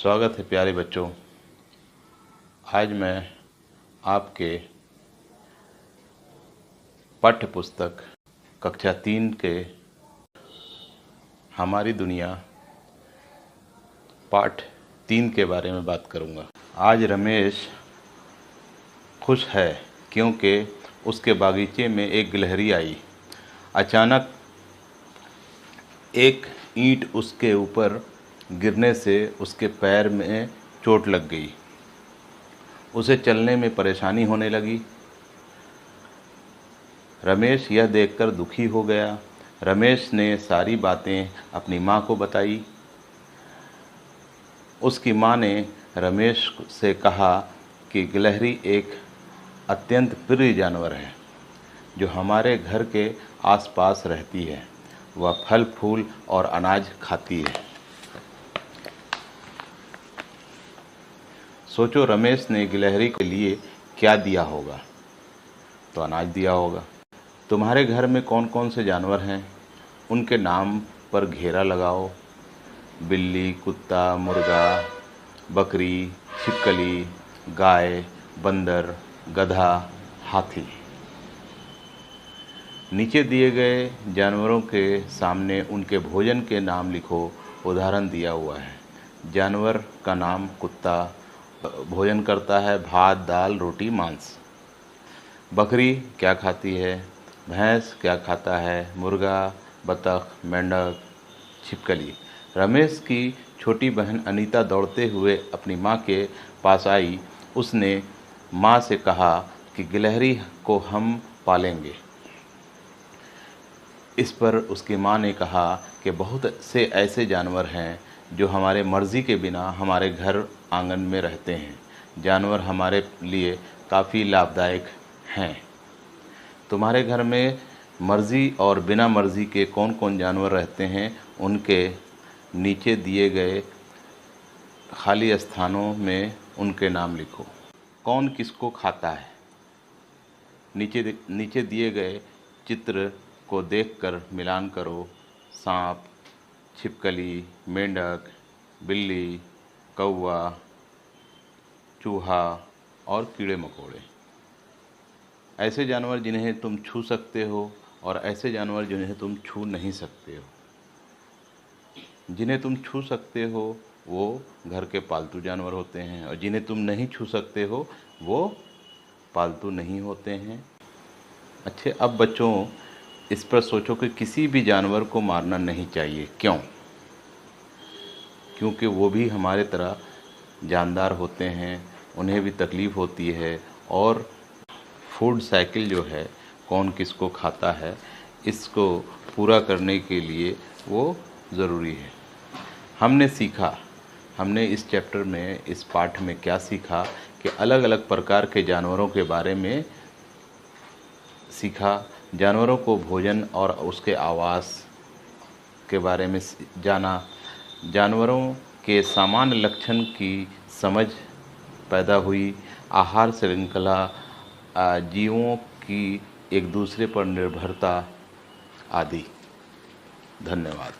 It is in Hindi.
स्वागत है प्यारे बच्चों। आज मैं आपके पाठ्य पुस्तक कक्षा 3 के हमारी दुनिया पाठ 3 के बारे में बात करूंगा। आज रमेश खुश है क्योंकि उसके बागीचे में एक गिलहरी आई। अचानक एक ईंट उसके ऊपर गिरने से उसके पैर में चोट लग गई। उसे चलने में परेशानी होने लगी। रमेश यह देखकर दुखी हो गया। रमेश ने सारी बातें अपनी माँ को बताई। उसकी माँ ने रमेश से कहा कि गिलहरी एक अत्यंत प्रिय जानवर है जो हमारे घर के आसपास रहती है। वह फल फूल और अनाज खाती है। सोचो, रमेश ने गिलहरी के लिए क्या दिया होगा? तो अनाज दिया होगा। तुम्हारे घर में कौन कौन से जानवर हैं, उनके नाम पर घेरा लगाओ। बिल्ली, कुत्ता, मुर्गा, बकरी, छिपकली, गाय, बंदर, गधा, हाथी। नीचे दिए गए जानवरों के सामने उनके भोजन के नाम लिखो। उदाहरण दिया हुआ है। जानवर का नाम कुत्ता भोजन करता है भात, दाल, रोटी, मांस। बकरी क्या खाती है? भैंस क्या खाता है? मुर्गा, बतख, मेंढक, छिपकली। रमेश की छोटी बहन अनीता दौड़ते हुए अपनी माँ के पास आई। उसने माँ से कहा कि गिलहरी को हम पालेंगे। इस पर उसकी माँ ने कहा कि बहुत से ऐसे जानवर हैं जो हमारे मर्ज़ी के बिना हमारे घर आंगन में रहते हैं। जानवर हमारे लिए काफ़ी लाभदायक हैं। तुम्हारे घर में मर्ज़ी और बिना मर्ज़ी के कौन कौन जानवर रहते हैं, उनके नीचे दिए गए खाली स्थानों में उनके नाम लिखो। कौन किसको खाता है? नीचे दिए गए चित्र को देखकर मिलान करो। सांप, छिपकली, मेंढक, बिल्ली, कौवा, चूहा और कीड़े मकोड़े। ऐसे जानवर जिन्हें तुम छू सकते हो और ऐसे जानवर जिन्हें तुम छू नहीं सकते हो। जिन्हें तुम छू सकते हो वो घर के पालतू जानवर होते हैं और जिन्हें तुम नहीं छू सकते हो वो पालतू नहीं होते हैं। अच्छे, अब बच्चों इस पर सोचो कि किसी भी जानवर को मारना नहीं चाहिए। क्यों? क्योंकि वो भी हमारे तरह जानदार होते हैं, उन्हें भी तकलीफ़ होती है और फूड साइकिल जो है, कौन किसको खाता है, इसको पूरा करने के लिए वो ज़रूरी है। हमने इस चैप्टर में, इस पाठ में क्या सीखा कि अलग अलग प्रकार के जानवरों के बारे में सीखा। जानवरों को भोजन और उसके आवास के बारे में जाना। जानवरों के सामान्य लक्षण की समझ पैदा हुई। आहार श्रृंखला, जीवों की एक दूसरे पर निर्भरता आदि। धन्यवाद।